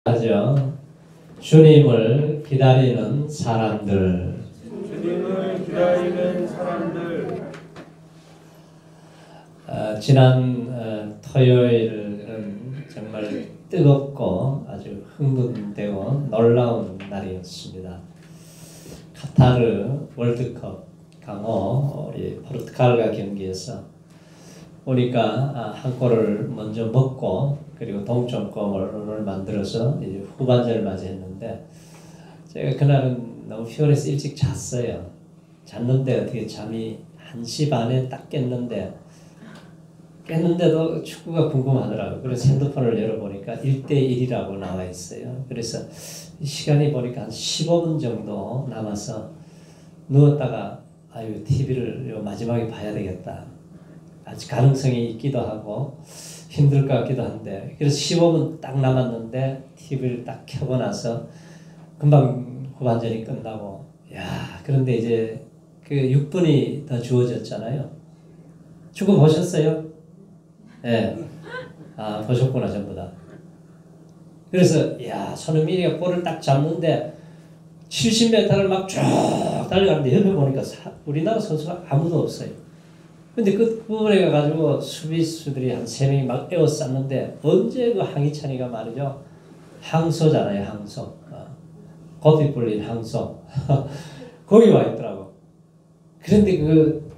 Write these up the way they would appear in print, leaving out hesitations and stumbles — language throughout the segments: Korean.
하죠. 주님을 기다리는 사람들. 주님을 기다리는 사람들. 지난 토요일은 정말 뜨겁고 아주 흥분되고 놀라운 날이었습니다. 카타르 월드컵 강호 우리 포르투갈과 경기에서 우리가 한 골을 먼저 먹고 그리고 동점골을 만들어서 이제 후반전을 맞이했는데 제가 그날은 너무 피곤해서 일찍 잤어요. 잤는데 어떻게 잠이 1시 반에 딱 깼는데도 축구가 궁금하더라고요. 그래서 핸드폰을 열어보니까 1대1이라고 나와 있어요. 그래서 시간이 보니까 한 15분 정도 남아서 누웠다가 TV를 마지막에 봐야 되겠다. 아직 가능성이 있기도 하고 힘들 것 같기도 한데 그래서 15분 딱 남았는데 TV를 딱 켜고 나서 금방 후반전이 끝나고 그런데 이제 그 6분이 더 주어졌잖아요. 축구 보셨어요? 네. 보셨구나 전부 다. 그래서 손흥민이가 볼을 딱 잡는데 70m를 막 쭉 달려가는데 옆에 보니까 우리나라 선수가 아무도 없어요. 근데 그 부분에 가가지고 수비수들이 한 3명이 막 에워쌌는데 언제 그 항희찬이가 말이죠. 항소잖아요, 항소. 곱이 불린 항소. 거기 와 있더라고. 그런데 그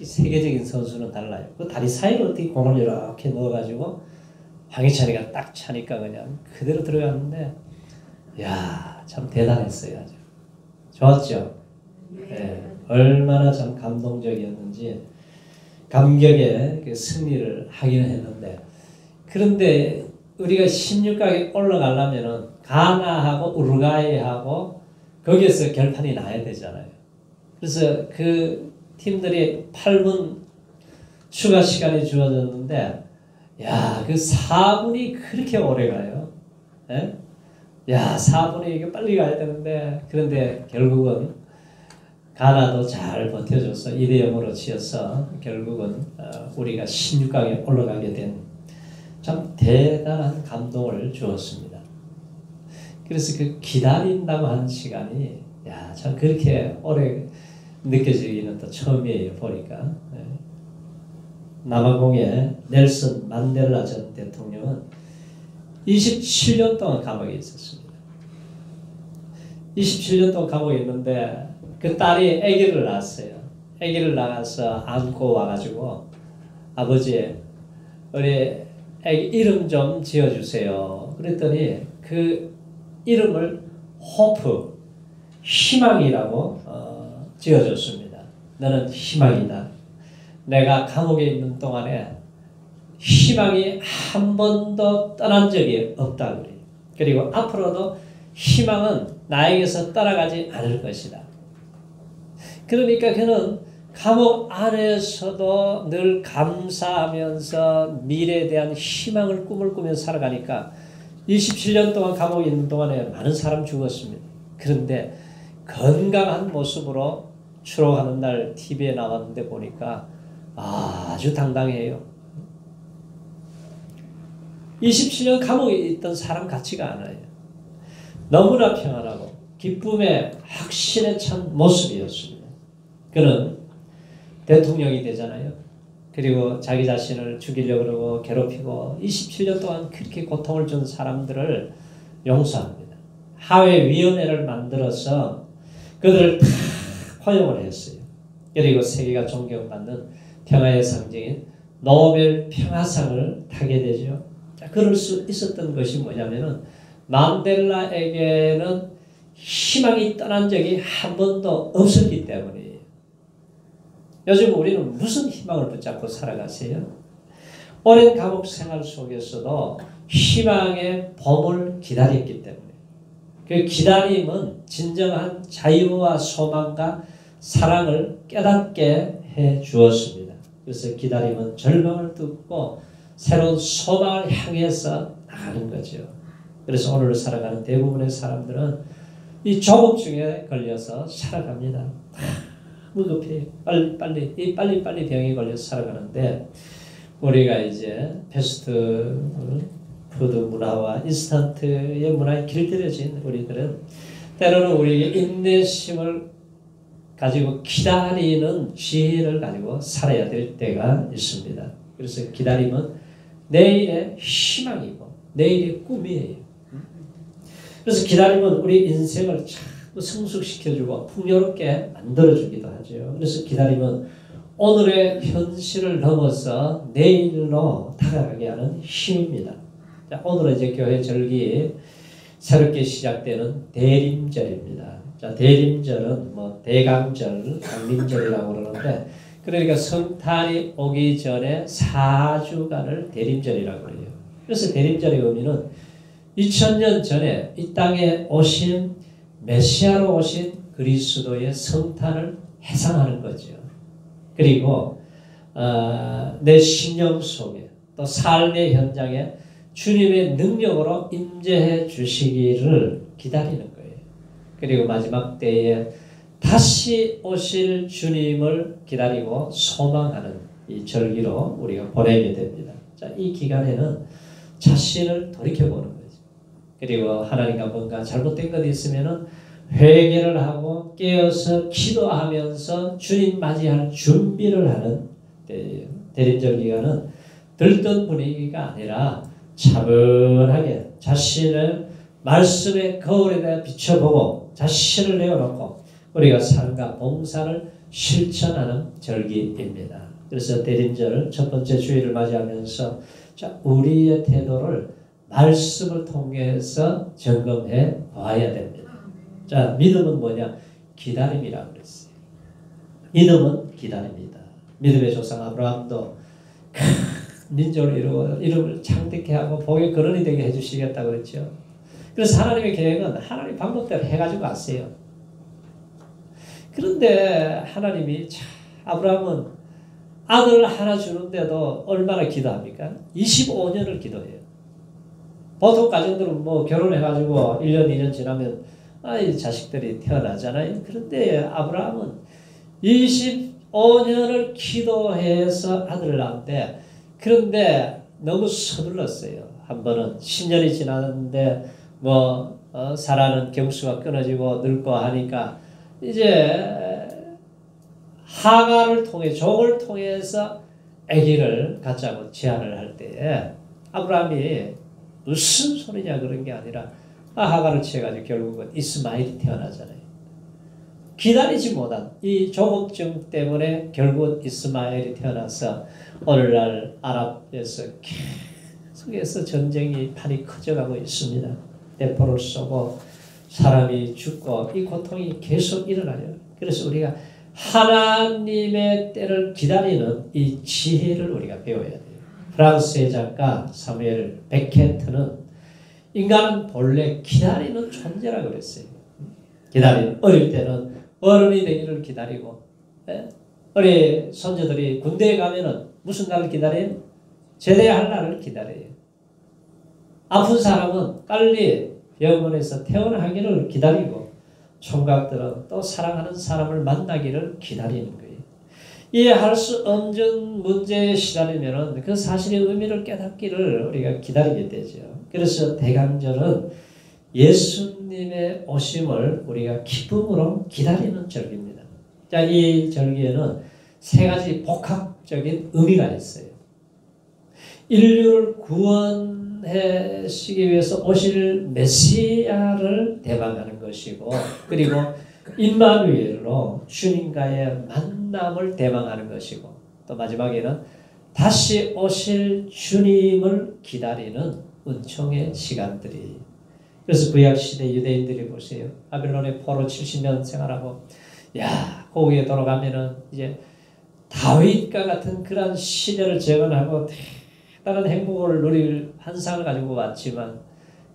세계적인 선수는 달라요. 그 다리 사이로 어떻게 공을 이렇게 넣어가지고 항희찬이가 딱 차니까 그냥 그대로 들어갔는데 참 대단했어요. 아주. 좋았죠? 네. 얼마나 참 감동적이었는지 감격의 그 승리를 하기는 했는데 그런데 우리가 16강에 올라가려면은 가나하고 우루과이하고 거기에서 결판이 나야 되잖아요. 그래서 그 팀들이 8분 추가 시간이 주어졌는데 그 4분이 그렇게 오래 가요. 예? 4분이 이게 빨리 가야 되는데 그런데 결국은 가나도 잘 버텨줘서 2대0으로 치어서 결국은 우리가 16강에 올라가게 된 참 대단한 감동을 주었습니다. 그래서 그 기다린다고 하는 시간이 참 그렇게 오래 느껴지기는 또 처음이에요. 보니까 남아공의 넬슨 만델라 전 대통령은 27년 동안 감옥에 있었습니다. 27년 동안 감옥에 있는데 그 딸이 아기를 낳았어요. 아기를 낳아서 안고 와가지고 아버지 우리 아기 이름 좀 지어주세요. 그랬더니 그 이름을 호프, 희망이라고 지어줬습니다. 너는 희망이다. 내가 감옥에 있는 동안에 희망이 한 번도 떠난 적이 없다. 그리고 앞으로도 희망은 나에게서 떠나가지 않을 것이다. 그러니까 그는 감옥 안에서도 늘 감사하면서 미래에 대한 희망을 꿈을 꾸면서 살아가니까 27년 동안 감옥에 있는 동안에 많은 사람 죽었습니다. 그런데 건강한 모습으로 추록하는 날 TV에 나왔는데 보니까 아주 당당해요. 27년 감옥에 있던 사람 같지가 않아요. 너무나 평안하고 기쁨의 확신에 찬 모습이었습니다. 그는 대통령이 되잖아요. 그리고 자기 자신을 죽이려고 그러고 괴롭히고 27년 동안 그렇게 고통을 준 사람들을 용서합니다. 하회위원회를 만들어서 그들을 다 포용을 했어요. 그리고 세계가 존경받는 평화의 상징인 노벨 평화상을 타게 되죠. 그럴 수 있었던 것이 뭐냐면은 만델라에게는 희망이 떠난 적이 한 번도 없었기 때문이에요. 요즘 우리는 무슨 희망을 붙잡고 살아가세요? 오랜 감옥 생활 속에서도 희망의 봄을 기다렸기 때문에 그 기다림은 진정한 자유와 소망과 사랑을 깨닫게 해 주었습니다. 그래서 기다림은 절망을 뚫고 새로운 소망을 향해서 나가는 거죠. 그래서 오늘 살아가는 대부분의 사람들은 이 조급 중에 걸려서 살아갑니다. 무급해 빨리 병에 걸려서 살아가는데 우리가 이제 패스트 패스트푸드 문화와 인스턴트의 문화에 길들여진 우리들은 때로는 우리에게 인내심을 가지고 기다리는 지혜를 가지고 살아야 될 때가 있습니다. 그래서 기다림은 내일의 희망이고 내일의 꿈이에요. 그래서 기다림은 우리 인생을 자꾸 성숙시켜주고 풍요롭게 만들어주기도 하죠. 그래서 기다림은 오늘의 현실을 넘어서 내일로 다가가게 하는 힘입니다. 자, 오늘은 이제 교회 절기 새롭게 시작되는 대림절입니다. 자, 대림절은 뭐 대강절, 강림절이라고 그러는데 그러니까 성탄이 오기 전에 4주간을 대림절이라고 해요. 그래서 대림절의 의미는 2000년 전에 이 땅에 오신 메시아로 오신 그리스도의 성탄을 회상하는 거죠. 그리고 내 심령 속에 또 삶의 현장에 주님의 능력으로 임재해 주시기를 기다리는 거예요. 그리고 마지막 때에 다시 오실 주님을 기다리고 소망하는 이 절기로 우리가 보내게 됩니다. 자, 이 기간에는 자신을 돌이켜보는 거죠. 그리고 하나님과 뭔가 잘못된 것이 있으면은 회개를 하고 깨어서 기도하면서 주님 맞이할 준비를 하는 때예요. 대림절 기간은 들뜬 분위기가 아니라 차분하게 자신을 말씀의 거울에 대해 비춰보고 자신을 내어놓고 우리가 삶과 봉사를 실천하는 절기입니다. 그래서 대림절 첫 번째 주일을 맞이하면서 자, 우리의 태도를 말씀을 통해서 점검해 봐야 됩니다. 자, 믿음은 뭐냐? 기다림이라고 그랬어요. 믿음은 기다립니다. 믿음의 조상 아브라함도 민족을 이루고 이름을 창대케 하고 복의 근원이 되게 해주시겠다고 그랬죠. 그래서 하나님의 계획은 하나님 방법대로 해가지고 왔어요. 그런데 하나님이 아브라함은 아들 하나 주는데도 얼마나 기도합니까? 25년을 기도해요. 보통 가정들은 뭐 결혼해가지고 1년, 2년 지나면 자식들이 태어나잖아요. 그런데 아브라함은 25년을 기도해서 아들을 낳았는데 그런데 너무 서둘렀어요. 한 번은 10년이 지났는데 사라는 경수가 끊어지고 늙고 하니까 이제 하가를 통해 종을 통해서 아기를 갖자고 제안을 할 때에 아브라함이 무슨 소리냐 그런 게 아니라 하가를 취해가지고 결국은 이스마엘이 태어나잖아요. 기다리지 못한 이 조급증 때문에 결국 이스마엘이 태어나서 오늘날 아랍에서 계속해서 전쟁이 판이 커져가고 있습니다. 대포를 쏘고 사람이 죽고 이 고통이 계속 일어나요. 그래서 우리가 하나님의 때를 기다리는 이 지혜를 우리가 배워야 돼요. 프랑스의 작가 사무엘 베케트는 인간은 본래 기다리는 존재라고 그랬어요. 기다리는 어릴 때는 어른이 되기를 기다리고 우리 손자들이 군대에 가면은 무슨 날을 기다려요? 제대할 날을 기다려요. 아픈 사람은 빨리 병원에서 퇴원하기를 기다리고 총각들은 또 사랑하는 사람을 만나기를 기다리는 거예요. 이해할 수 없는 문제에 시달리면은 그 사실의 의미를 깨닫기를 우리가 기다리게 되죠. 그래서 대강절은 예수님의 오심을 우리가 기쁨으로 기다리는 절기입니다. 자, 이 절기에는 세 가지 복합적인 의미가 있어요. 인류를 구원하시기 위해서 오실 메시아를 대방하는 것이고 그리고 임마누엘로 주님과의 만남을 대방하는 것이고 또 마지막에는 다시 오실 주님을 기다리는 은총의 시간들이 그래서 구약시대 유대인들이 보세요. 바빌론의 포로 70년 생활하고 고국에 돌아가면은 이제 다윗과 같은 그런 시대를 재건하고 대단한 행복을 누릴 환상을 가지고 왔지만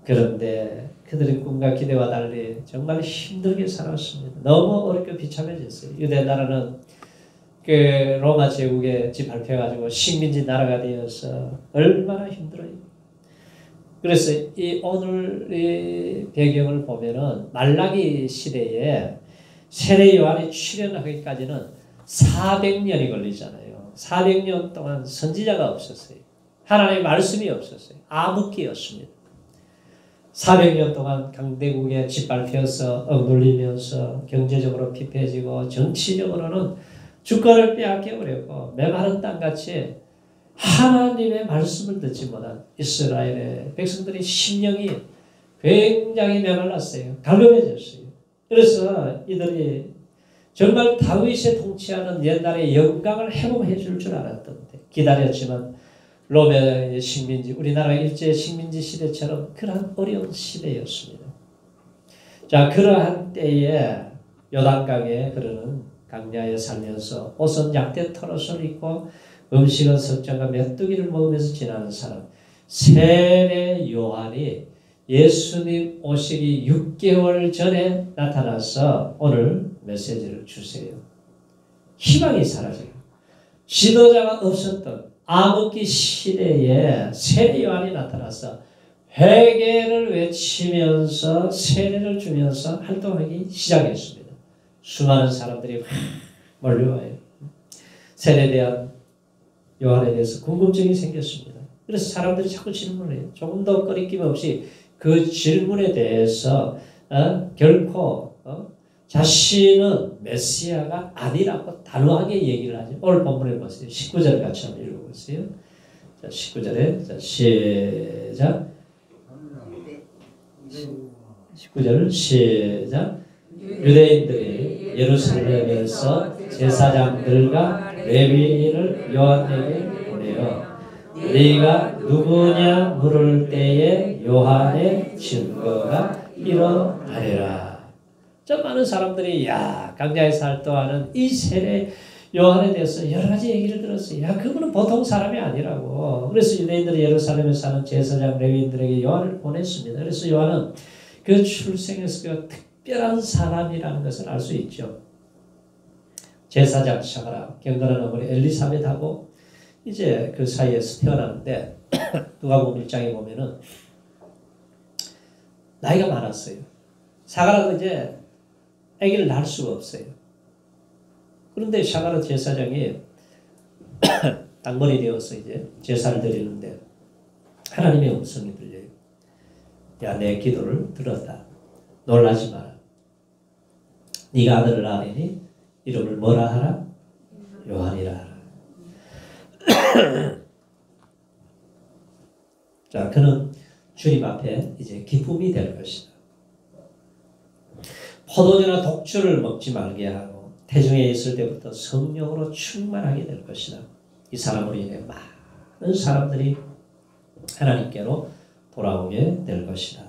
그런데 그들의 꿈과 기대와 달리 정말 힘들게 살았습니다. 너무 어렵게 비참해졌어요. 유대 나라는 그 로마 제국에 집합해가지고 식민지 나라가 되어서 얼마나 힘들어요. 그래서 이 오늘의 배경을 보면은 말라기 시대에 세례 요한이 출현하기까지는 400년이 걸리잖아요. 400년 동안 선지자가 없었어요. 하나님의 말씀이 없었어요. 암흑기였습니다. 400년 동안 강대국에 짓밟혀서 억눌리면서 경제적으로 피폐해지고 정치적으로는 주권을 빼앗겨 버렸고 메마른 땅같이 하나님의 말씀을 듣지 못한 이스라엘의 백성들의 심령이 굉장히 메말랐어요. 갈급해졌어요. 그래서 이들이 정말 다윗이 통치하는 옛날의 영광을 회복해 줄 줄 알았던데 기다렸지만 로마의 식민지, 우리나라 일제 식민지 시대처럼 그러한 어려운 시대였습니다. 자, 그러한 때에 요단강에 흐르는 강야에 살면서 옷은 약대 털옷을 입고 음식은 석전과 메뚜기를 먹으면서 지나는 사람 세례 요한이 예수님 오시기 6개월 전에 나타나서 오늘 메시지를 주세요. 희망이 사라져요. 지도자가 없었던 암흑기 시대에 세례 요한이 나타나서 회개를 외치면서 세례를 주면서 활동하기 시작했습니다. 수많은 사람들이 몰려와요. 세례에 대한 요한에 대해서 궁금증이 생겼습니다. 그래서 사람들이 자꾸 질문을 해요. 조금 더 꺼리낌 없이 그 질문에 대해서 결코 자신은 메시아가 아니라고 단호하게 얘기를 하죠. 오늘 본문에 보세요. 19절 같이 한번 읽어보세요. 자, 19절에 자, 시작. 19절 시작. 유대인들이 예루살렘에서 제사장들과 레위인을 요한에게 보내어 네가 누구냐 물을 때에 요한의 증거가 일어나리라. 좀 많은 사람들이 강야에서 활동하는 이 세례 요한에 대해서 여러 가지 얘기를 들었어요. 그분은 보통 사람이 아니라고. 그래서 유대인들이 예루살렘에 사는 제사장 레위인들에게 요한을 보냈습니다. 그래서 요한은 그 출생에서 그 특별한 사람이라는 것을 알 수 있죠. 제사장 샤가라 경건한 어머니 엘리사벳하고 이제 그 사이에서 태어났는데 누가복음 1장에 보면은 나이가 많았어요. 사가라도 이제 아기를 낳을 수가 없어요. 그런데 샤가라 제사장이 당번이 되어서 이제 제사를 드리는데 하나님의 음성이 들려요. 야, 내 기도를 들었다. 놀라지 마라. 네가 아들을 낳으니 이름을 뭐라 하라? 요한이라 하라. 자, 그는 주님 앞에 이제 기쁨이 될 것이다. 포도주나 독주를 먹지 말게 하고 태중에 있을 때부터 성령으로 충만하게 될 것이다. 이 사람으로 인해 많은 사람들이 하나님께로 돌아오게 될 것이다.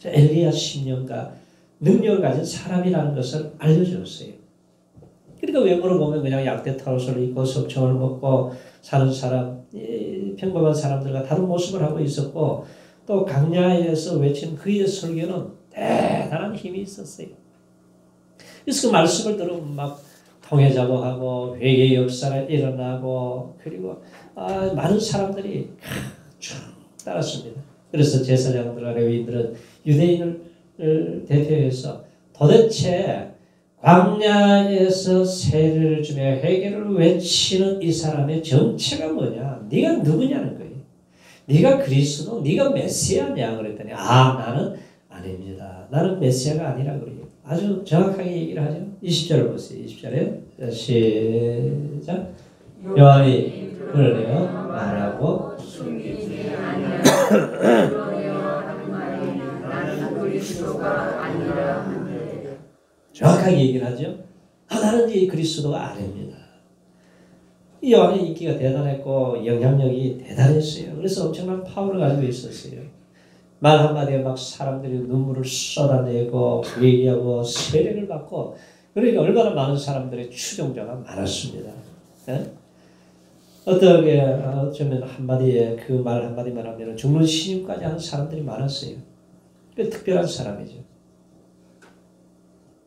엘리야 10년과 능력을 가진 사람이라는 것을 알려주었어요. 그러니까 외모를 보면 그냥 약대 털옷을 입고 석청을 먹고 사는 사람, 평범한 사람들과 다른 모습을 하고 있었고 또 강야에서 외친 그의 설교는 대단한 힘이 있었어요. 그래서 그 말씀을 들으면 막 통해자복하고 회개의 역사가 일어나고 그리고 많은 사람들이 쭉 따랐습니다. 그래서 제사장들과 레위인들은 유대인을 대표해서 도대체 광야에서 세례를 주며 회개를 외치는 이 사람의 정체가 뭐냐? 네가 누구냐는 거예요. 네가 그리스도, 네가 메시아냐? 그랬더니 나는 아닙니다. 나는 메시아가 아니라 그래요. 아주 정확하게 얘기를 하죠. 20절을 보세요. 20절에 시작. 요한이 그러네요. 말하고 숨기지 아니하고 나는 그리스도가 아니라 정확하게 얘기를 하죠. 나는 이 그리스도가 아닙니다. 이 요한의 인기가 대단했고 영향력이 대단했어요. 그래서 엄청난 파워를 가지고 있었어요. 말 한마디에 막 사람들이 눈물을 쏟아내고 얘기하고 세례를 받고 그러니까 얼마나 많은 사람들의 추종자가 많았습니다. 네? 어떻게 어쩌면 한마디에 그 말 한마디만 하면 죽는 신임까지 하는 사람들이 많았어요. 특별한 사람이죠.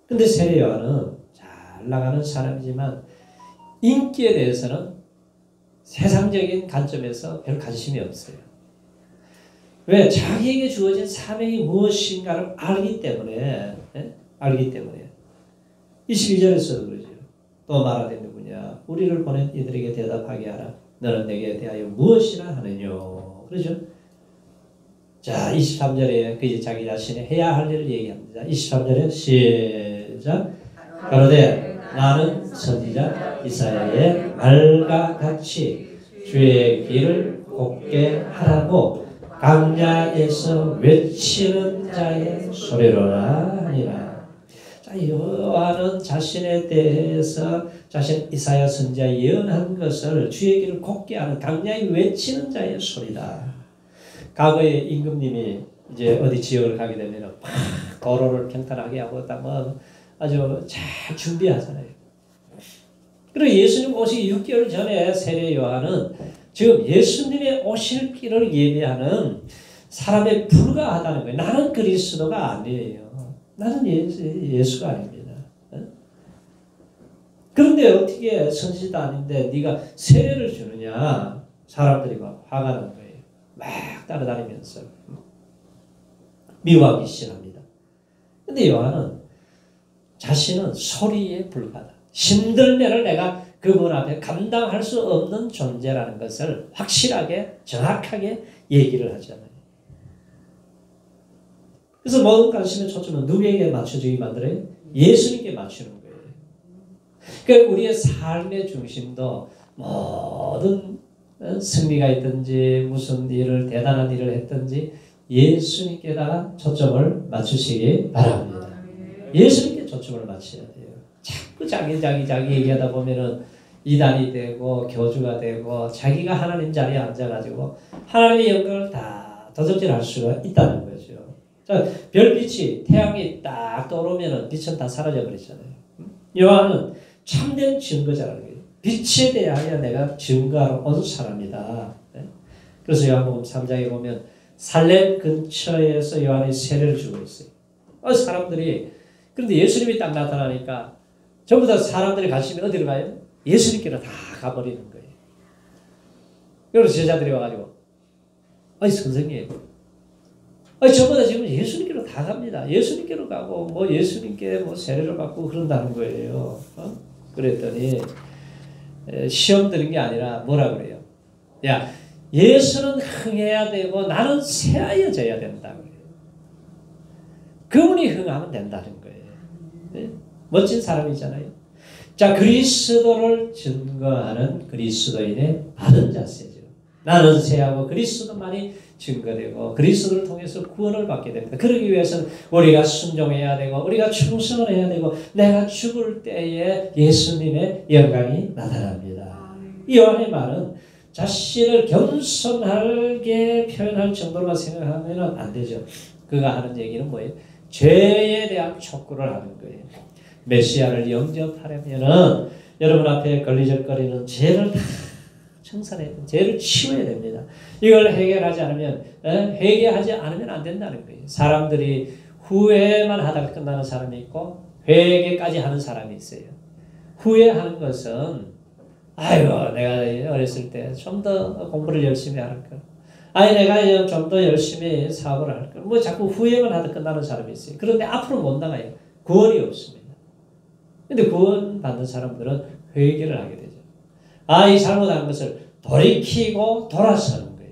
근데 세례 요한은 잘 나가는 사람이지만 인기에 대해서는 세상적인 관점에서 별 관심이 없어요. 왜? 자기에게 주어진 사명이 무엇인가를 알기 때문에 22절에서도 그러죠. 또 말하되 누구냐? 우리를 보낸 이들에게 대답하게 하라. 너는 내게 대하여 무엇이나 하느냐. 그러죠? 자, 23절에 그 자기 자신의 해야 할 일을 얘기합니다. 23절에 시작. 가로되 나는 선지자 이사야의 말과 같이 주의 길을 곱게 하라고 광야에서 외치는 자의 소리로라 하니라. 자, 여호와는 자신에 대해서 자신 이사야 선지자 예언한 것을 주의 길을 곱게 하는 광야에 외치는 자의 소리다. 과거에 임금님이 이제 어디 지역을 가게 되면 막 도로를 평탄하게 하고 딱 뭐 아주 잘 준비하잖아요. 그리고 예수님 오시기 6개월 전에 세례 요한은 지금 예수님의 오실 길을 예비하는 사람에 불과하다는 거예요. 나는 그리스도가 아니에요. 나는 예수가 아닙니다. 그런데 어떻게 선지자도 아닌데 네가 세례를 주느냐. 사람들이 막 화가 난 거예요. 막 따라다니면서 미워하기 시작합니다. 근데 요한은 자신은 소리에 불과하다. 신들매를 내가 그분 앞에 감당할 수 없는 존재라는 것을 확실하게 정확하게 얘기를 하잖아요. 그래서 모든 관심의 초점은 누구에게 맞춰주기 만들어요? 예수님께 맞추는 거예요. 그러니까 우리의 삶의 중심도 모든 승리가 있든지 무슨 일을 대단한 일을 했든지 예수님께다가 초점을 맞추시기 바랍니다. 예수님께 초점을 맞춰야 돼요. 자꾸 자기 얘기하다 보면은 이단이 되고 교주가 되고 자기가 하나님 자리에 앉아가지고 하나님의 영광을 다 도적질할 수가 있다는 거죠. 자, 별빛이 태양이 딱 떠오르면은 빛은 다 사라져 버리잖아요. 요한은 참된 증거자라는 거예요. 빛에 대하여 내가 증거하러 온 사람이다. 그래서 요한복음 3장에 보면 살렘 근처에서 요한이 세례를 주고 있어요. 사람들이 그런데 예수님이 딱 나타나니까 전부 다 사람들이 관심이 어디로 가요? 예수님께로 다 가버리는 거예요. 그래서 제자들이 와가지고 선생님 전부 다 지금 예수님께로 다 갑니다. 예수님께로 가고 뭐 예수님께 뭐 세례를 받고 그런다는 거예요. 그랬더니 시험 드는 게 아니라 뭐라 그래요? 야, 예수는 흥해야 되고 나는 새하여져야 된다 그래요. 그분이 흥하면 된다는 거예요. 네? 멋진 사람이잖아요. 자, 그리스도를 증거하는 그리스도인의 바른 자세죠. 나는 새하고 그리스도만이 증거되고 그리스도를 통해서 구원을 받게 됩니다. 그러기 위해서는 우리가 순종해야 되고 우리가 충성을 해야 되고 내가 죽을 때에 예수님의 영광이 나타납니다. 이 요한의 말은 자신을 겸손하게 표현할 정도로만 생각하면 안 되죠. 그가 하는 얘기는 뭐예요? 죄에 대한 촉구를 하는 거예요. 메시아를 영접하려면은 여러분 앞에 걸리적거리는 죄를 다 청산해야 됩니다. 죄를 치워야 됩니다. 이걸 해결하지 않으면 회개하지 않으면 안 된다는 거예요. 사람들이 후회만 하다가 끝나는 사람이 있고 회개까지 하는 사람이 있어요. 후회하는 것은 내가 어렸을 때 좀 더 공부를 열심히 할 걸. 내가 좀 더 열심히 사업을 할 걸. 뭐 자꾸 후회만 하다 끝나는 사람이 있어요. 그런데 앞으로 못 나가요. 구원이 없습니다. 근데 구원 받는 사람들은 회개를 하게 되죠. 이 잘못한 것을 돌이키고 돌아서는 거예요.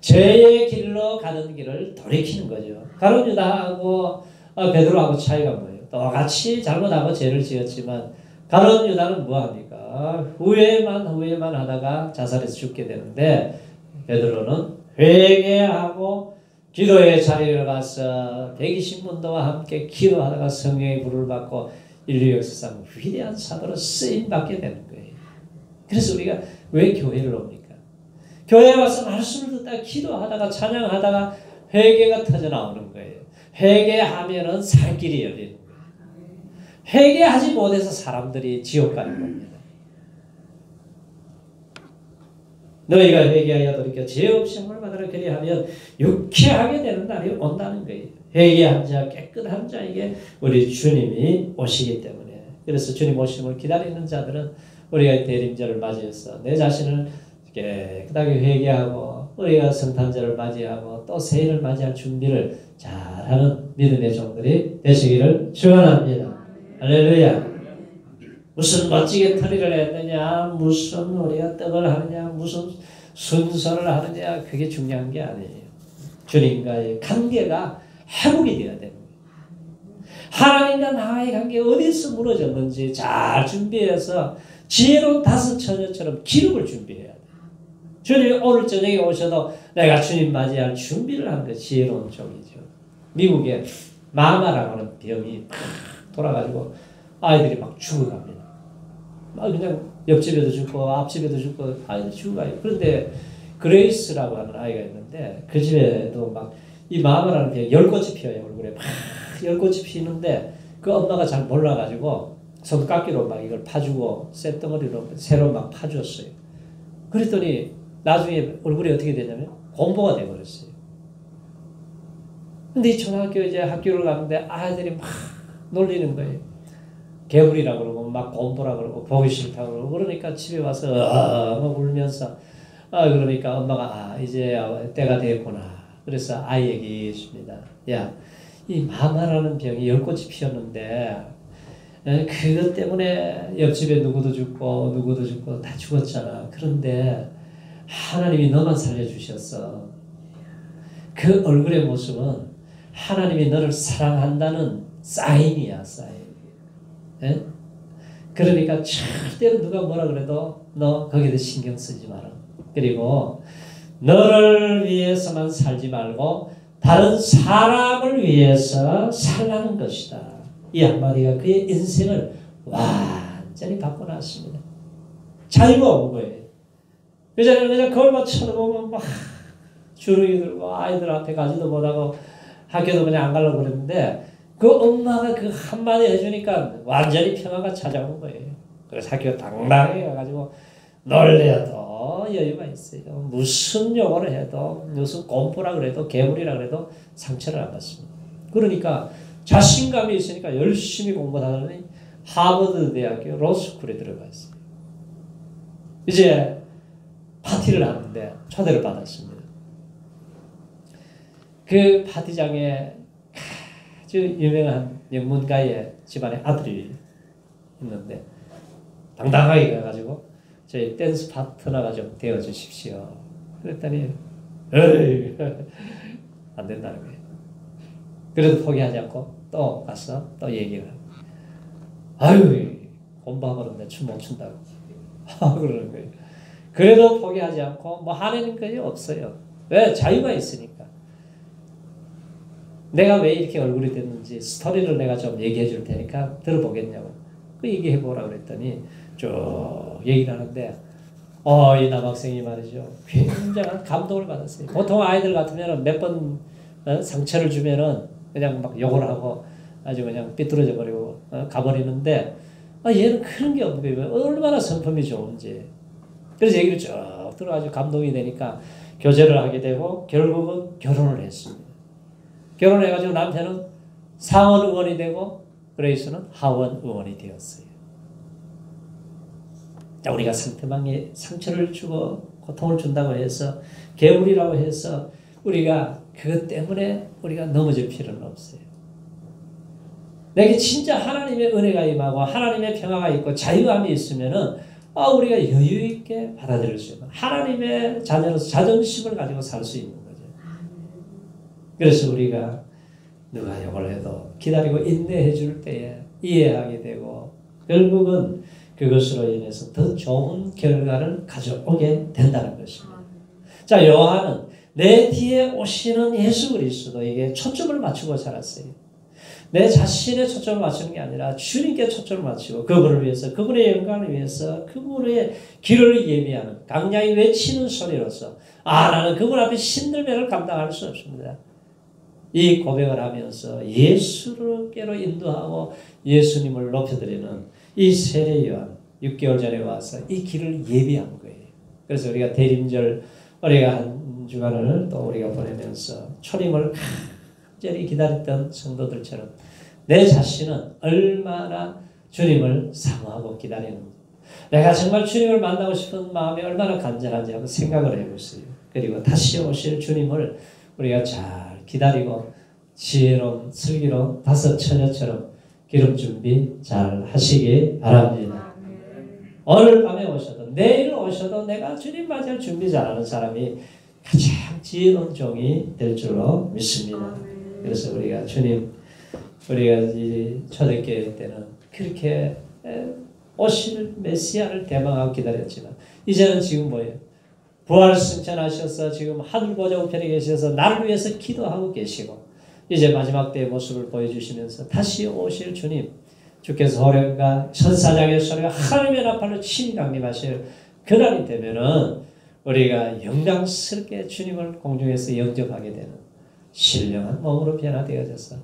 죄의 길로 가는 길을 돌이키는 거죠. 가룟 유다하고 베드로하고 차이가 뭐예요? 똑같이 잘못하고 죄를 지었지만 가룟 유다는 뭐합니까? 후회만 하다가 자살해서 죽게 되는데 베드로는 회개하고 기도의 자리를 가서 120문도와 함께 기도하다가 성령의 불을 받고 인류 역사상 위대한 사도로 쓰임받게 되는 거예요. 그래서 우리가 왜 교회를 옵니까? 교회에 와서 말씀을 듣다가 기도하다가 찬양하다가 회개가 터져나오는 거예요. 회개하면은 살 길이 열리는 거예요. 회개하지 못해서 사람들이 지옥 가는 겁니다. 너희가 회개하여 돌이켜 죄 없이 물 받으라 그리하면 유쾌하게 되는 날이 온다는 거예요. 회개한 자, 깨끗한 자에게 우리 주님이 오시기 때문에. 그래서 주님 오심을 기다리는 자들은 우리가 대림절을 맞이해서 내 자신을 깨끗하게 회개하고 우리가 성탄절을 맞이하고 또 새해를 맞이할 준비를 잘하는 믿음의 종들이 되시기를 축원합니다. 할렐루야. 무슨 멋지게 터리를 했느냐, 무슨 우리가 떡을 하느냐, 무슨 순서를 하느냐, 그게 중요한 게 아니에요. 주님과의 관계가 회복이 되어야 됩니다. 하나님과 나의 관계 어디서 무너졌는지 잘 준비해서 지혜로운 다섯 처녀처럼 기름을 준비해야 돼요. 주님 오늘 저녁에 오셔도 내가 주님 맞이할 준비를 하는 게 지혜로운 쪽이죠. 미국에 마마라고 하는 병이 막 돌아가지고 아이들이 막 죽어갑니다. 막 그냥 옆집에도 죽고 앞집에도 죽고 아이들 죽어가요. 그런데 그레이스라고 하는 아이가 있는데 그 집에도 막 이 마마라는 병이 열꽃이 피어요. 얼굴에 막 열꽃이 피는데 그 엄마가 잘 몰라가지고 손깎이로 막 이걸 파주고 쇳덩어리로 새로 막 파주었어요. 그랬더니 나중에 얼굴이 어떻게 되냐면 곰보가 돼버렸어요. 근데 이 초등학교 이제 학교를 가는데 아이들이 막 놀리는 거예요. 개구리라고 그러고 막 곰보라고 그러고 보기 싫다고 그러고 그러니까 집에 와서 막 울면서 그러니까 엄마가 이제 때가 됐구나. 그래서 아이에게 얘기했습니다. 야, 이 마마라는 병이 열꽃이 피었는데 그것 때문에 옆집에 누구도 죽고 다 죽었잖아. 그런데 하나님이 너만 살려주셨어. 그 얼굴의 모습은 하나님이 너를 사랑한다는 사인이야, 사인. 예? 그러니까 절대로 누가 뭐라 그래도 너 거기에 신경 쓰지 마라. 그리고 너를 위해서만 살지 말고 다른 사람을 위해서 살라는 것이다. 이 한마디가 그의 인생을 완전히 바꿔놨습니다. 자유가 온 거예요. 그냥 그걸만 쳐다보면 막 주눅이 들고 아이들 앞에 가지도 못하고 학교도 그냥 안 가려고 그랬는데 그 엄마가 그 한마디 해주니까 완전히 평화가 찾아온 거예요. 그래서 학교 당당하게 가가지고 놀려도 여유가 있어요. 무슨 욕을 해도 무슨 곰보라 그래도 개구리라 그래도 상처를 안 받습니다. 그러니까 자신감이 있으니까 열심히 공부하더니 하버드 대학교 로스쿨에 들어가 있어요. 이제 파티를 하는데 초대를 받았습니다. 그 파티장에 아주 유명한 영문가의 집안의 아들이 있는데 당당하게 가가지고 저희 댄스 파트너가 좀 되어주십시오. 그랬더니 에이 안 된다는 거예요. 그래도 포기하지 않고 또 가서 또 얘기를 아유 공부하면 내 춤 못 춘다고 그러는 거예요. 그래도 포기하지 않고 뭐 하려는 게 없어요. 왜? 자유가 있으니까. 내가 왜 이렇게 얼굴이 됐는지 스토리를 내가 좀 얘기해 줄 테니까 들어보겠냐고. 그 얘기해 보라 그랬더니 쭉 얘기를 하는데 이 남학생이 말이죠. 굉장한 감동을 받았어요. 보통 아이들 같으면 몇 번 상처를 주면은 그냥 막 욕을 하고 아주 그냥 삐뚤어져 버리고 가버리는데 얘는 그런 게 없는 거예요. 얼마나 성품이 좋은지. 그래서 얘기를 쭉 들어가지고 감동이 되니까 교제를 하게 되고 결국은 결혼을 했습니다. 결혼해가지고 남편은 상원 의원이 되고 그레이스는 하원 의원이 되었어요. 자, 우리가 상대방에 상처를 주고 고통을 준다고 해서 개울이라고 해서 우리가 그것 때문에 우리가 넘어질 필요는 없어요. 내게 진짜 하나님의 은혜가 임하고 하나님의 평화가 있고 자유함이 있으면은 우리가 여유 있게 받아들일 수 있는 하나님의 자녀로서 자존심을 가지고 살 수 있는 거죠. 그래서 우리가 누가 욕을 해도 기다리고 인내해 줄 때에 이해하게 되고 결국은 그것으로 인해서 더 좋은 결과를 가져오게 된다는 것입니다. 자, 요한은 내 뒤에 오시는 예수 그리스도에게 초점을 맞추고 살았어요. 내 자신에 초점을 맞추는 게 아니라 주님께 초점을 맞추고 그분을 위해서 그분의 영광을 위해서 그분의 길을 예비하는 강량이 외치는 소리로서 나는 그분 앞에 신들매를 감당할 수 없습니다. 이 고백을 하면서 예수께로 인도하고 예수님을 높여드리는 이 세례 요한 6개월 전에 와서 이 길을 예비한 거예요. 그래서 우리가 대림절 우리가 한 주간을 또 우리가 보내면서 초림을 간절히 기다렸던 성도들처럼 내 자신은 얼마나 주님을 사모하고 기다리는지 내가 정말 주님을 만나고 싶은 마음이 얼마나 간절한지 한번 생각을 해보세요. 그리고 다시 오실 주님을 우리가 잘 기다리고 지혜로운 슬기로운 다섯 처녀처럼 기름 준비 잘 하시기 바랍니다. 오늘 밤에 오셔도 내일 오셔도 내가 주님 맞이할 준비 잘하는 사람이 가장 지혜로운 종이 될 줄로 믿습니다. 그래서 우리가 주님 우리가 이 초대교회 때는 그렇게 오실 메시아를 대망하고 기다렸지만 이제는 지금 뭐예요? 부활 승천하셔서 지금 하늘 보좌 우편에 계셔서 나를 위해서 기도하고 계시고 이제 마지막 때의 모습을 보여주시면서 다시 오실 주님 주께서 호련과 천사장의 소리가 하늘의 나팔로 친히 강림하실 그날이 되면은 우리가 영광스럽게 주님을 공중에서 영접하게 되는 신령한 몸으로 변화되어져서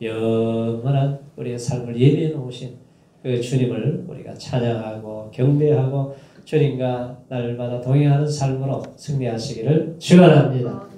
영원한 우리의 삶을 예비해 놓으신 그 주님을 우리가 찬양하고 경배하고 주님과 날마다 동행하는 삶으로 승리하시기를 축원합니다.